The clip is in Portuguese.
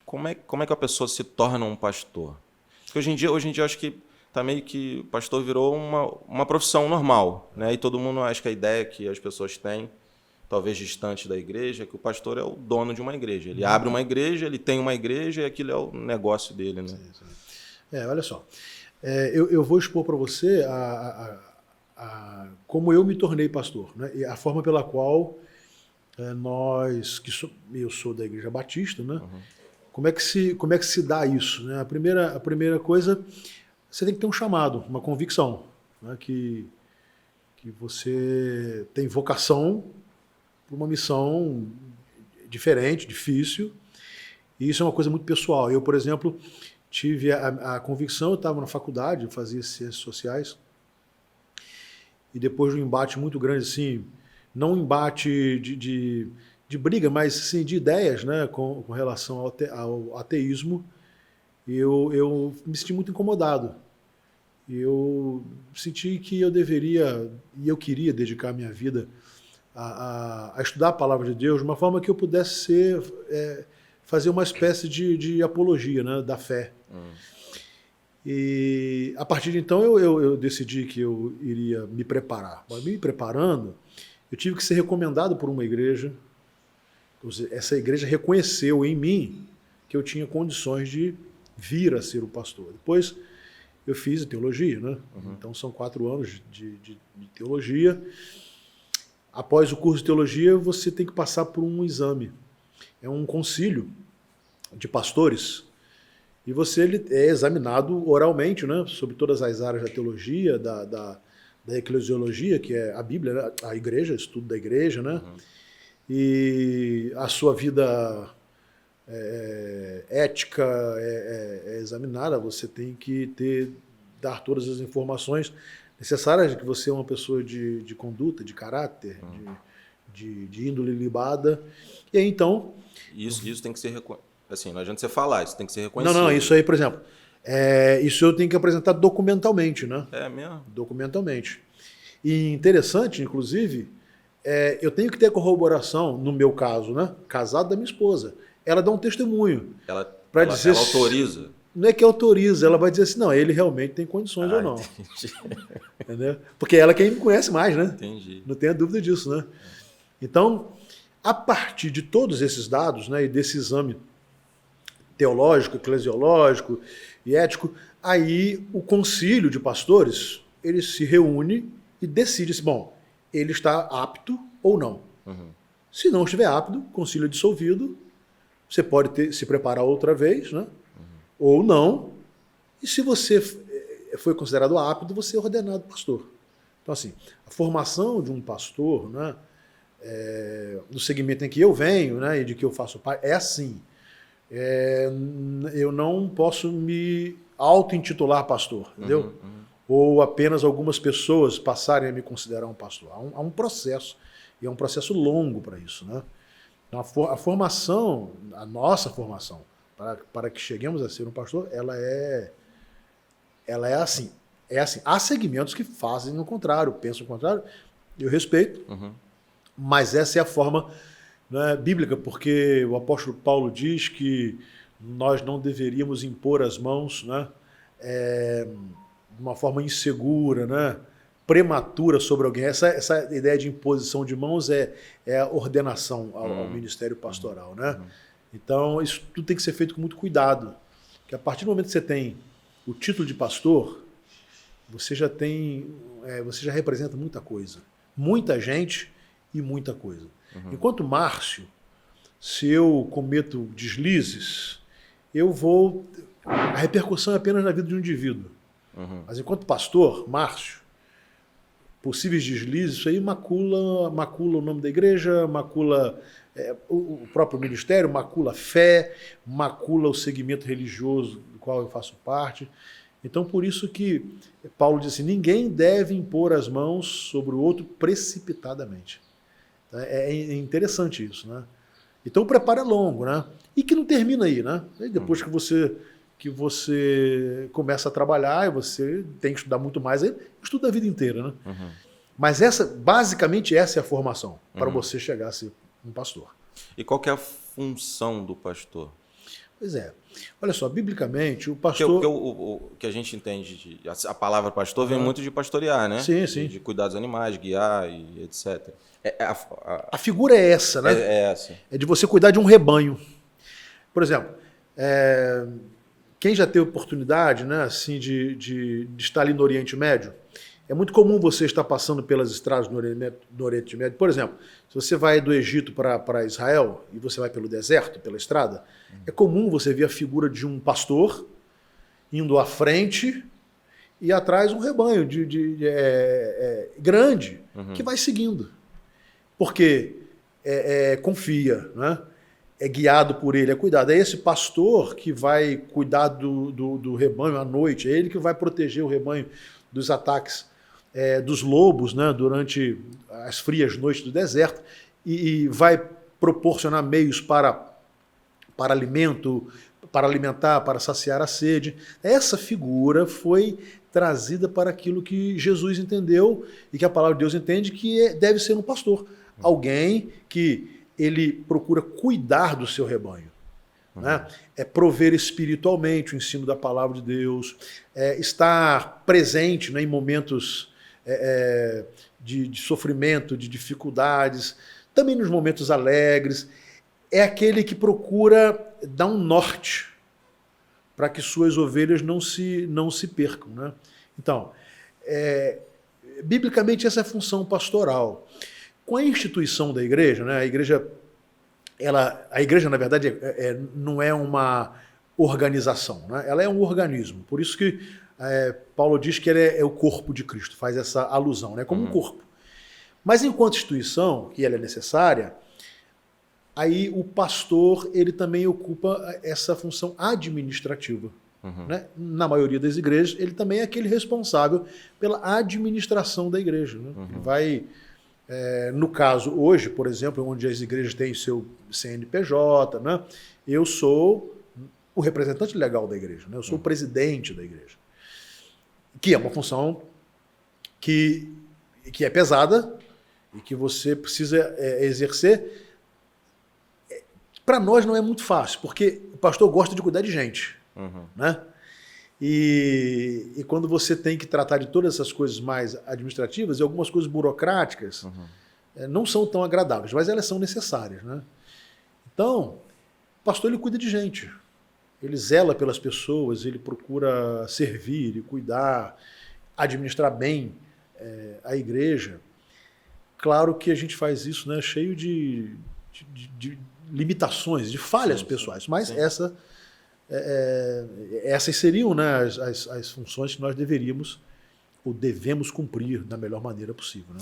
como é que a pessoa se torna um pastor? Porque hoje em dia eu acho que tá meio que o pastor virou uma profissão normal, né? E todo mundo acha que a ideia que as pessoas têm, talvez distante da igreja, é que o pastor é o dono de uma igreja. Ele abre uma igreja, ele tem uma igreja e aquilo é o negócio dele, né? Sim. Olha só. Eu vou expor para você como eu me tornei pastor, né? E a forma pela qual eu sou da Igreja Batista, né? Como é que se dá isso, né? A primeira coisa, você tem que ter um chamado, uma convicção, né? Que você tem vocação para uma missão diferente, difícil, e isso é uma coisa muito pessoal. Eu, por exemplo, tive a convicção, eu estava na faculdade, eu fazia ciências sociais, e depois de um embate muito grande, assim, não um embate de briga, mas assim, de ideias, né, com relação ao ateísmo, eu me senti muito incomodado. Eu senti que eu deveria, e eu queria dedicar minha vida a estudar a palavra de Deus de uma forma que eu pudesse fazer uma espécie de apologia, né, da fé. E a partir de então eu decidi que eu iria me preparar. Mas me preparando, eu tive que ser recomendado por uma igreja. Essa igreja reconheceu em mim que eu tinha condições de vir a ser o pastor. Depois eu fiz teologia, né? Então são 4 anos de teologia. Após o curso de teologia, você tem que passar por um exame. É um concílio de pastores e ele é examinado oralmente, né, sobre todas as áreas da teologia, da eclesiologia, que é a Bíblia, né, a igreja, estudo da igreja, né, e a sua vida ética é examinada. Você tem que dar todas as informações necessárias de que você é uma pessoa de conduta, de caráter, de índole libada. E aí, então... Isso tem que ser... Assim, não adianta você falar, isso tem que ser reconhecido. Não, isso aí, por exemplo, isso eu tenho que apresentar documentalmente, né? É mesmo? Documentalmente. E interessante, inclusive, eu tenho que ter corroboração, no meu caso, né? Casado da minha esposa. Ela dá um testemunho. Ela dizer autoriza? Não é que autoriza, ela vai dizer assim, não, ele realmente tem condições ou não. Entendi. Entendeu? Porque ela é quem me conhece mais, né? Entendi. Não tenha dúvida disso, né? Então, a partir de todos esses dados, né, e desse exame teológico, eclesiológico e ético, aí o concílio de pastores, ele se reúne e decide se, bom, ele está apto ou não. Se não estiver apto, o concílio é dissolvido, você pode se preparar outra vez, né? Ou não, e se você foi considerado apto, você é ordenado pastor. Então, assim, a formação de um pastor, né, no segmento em que eu venho, né, e de que eu faço parte, é assim. Eu não posso me auto-intitular pastor, entendeu? Ou apenas algumas pessoas passarem a me considerar um pastor. Há um processo, e é um processo longo para isso, né? Então, a formação, a nossa formação, para que cheguemos a ser um pastor, ela é assim. Há segmentos que fazem o contrário, pensam o contrário, eu respeito, mas essa é a forma, né, bíblica, porque o apóstolo Paulo diz que nós não deveríamos impor as mãos, né, de uma forma insegura, né, prematura sobre alguém. Essa ideia de imposição de mãos é a ordenação ao ministério pastoral, né? Então, isso tudo tem que ser feito com muito cuidado, porque a partir do momento que você tem o título de pastor, você já representa muita coisa, muita gente e muita coisa. Enquanto Márcio, se eu cometo deslizes, a repercussão é apenas na vida de um indivíduo. Mas enquanto pastor, Márcio, possíveis deslizes, isso aí macula o nome da igreja, macula o próprio ministério, macula a fé, macula o segmento religioso do qual eu faço parte. Então, por isso que Paulo diz assim, ninguém deve impor as mãos sobre o outro precipitadamente. É interessante isso, né? Então, o preparo é longo, né? E que não termina aí, né? E depois que você começa a trabalhar, e você tem que estudar muito mais, aí estuda a vida inteira, né? Mas basicamente essa é a formação para você chegar a ser um pastor. E qual que é a função do pastor? Pois é. Olha só, biblicamente, o Porque pastor... o que a gente entende, a palavra pastor vem muito de pastorear, né? Sim, sim. De cuidar dos animais, guiar e etc. A figura é essa, né? É essa. É de você cuidar de um rebanho. Por exemplo, quem já teve oportunidade, né, assim, de estar ali no Oriente Médio, é muito comum você estar passando pelas estradas no Oriente Médio. Por exemplo, se você vai do Egito para Israel e você vai pelo deserto, pela estrada, é comum você ver a figura de um pastor indo à frente e atrás um rebanho grande que vai seguindo. Porque confia, né? É guiado por ele, é cuidado. É esse pastor que vai cuidar do rebanho à noite, é ele que vai proteger o rebanho dos ataques dos lobos, né, durante as frias noites do deserto, e vai proporcionar meios para alimento, para alimentar, para saciar a sede. Essa figura foi trazida para aquilo que Jesus entendeu e que a palavra de Deus entende que deve ser um pastor. Alguém que ele procura cuidar do seu rebanho. Né? É prover espiritualmente o ensino da palavra de Deus, estar presente, né, em momentos de sofrimento, de dificuldades, também nos momentos alegres. É aquele que procura dar um norte para que suas ovelhas não se percam. Né? Então, biblicamente essa é a função pastoral. Com a instituição da igreja, né, a igreja, na verdade, não é uma organização, né? Ela é um organismo. Por isso que Paulo diz que ele é o corpo de Cristo, faz essa alusão, né? Como um corpo. Mas enquanto instituição, que ela é necessária, aí o pastor ele também ocupa essa função administrativa. Né? Na maioria das igrejas, ele também é aquele responsável pela administração da igreja. Né? Ele vai... no caso, hoje, por exemplo, onde as igrejas têm seu CNPJ, né, eu sou o representante legal da igreja, né, eu sou o presidente da igreja, que é uma função que é pesada e que você precisa exercer. Para nós não é muito fácil, porque o pastor gosta de cuidar de gente. Né? E quando você tem que tratar de todas essas coisas mais administrativas e algumas coisas burocráticas, não são tão agradáveis, mas elas são necessárias. Né? Então, o pastor ele cuida de gente, ele zela pelas pessoas, ele procura servir e cuidar, administrar bem a igreja. Claro que a gente faz isso, né, cheio de limitações, de falhas pessoais, mas essas seriam, né, as funções que nós deveríamos ou devemos cumprir da melhor maneira possível. Né?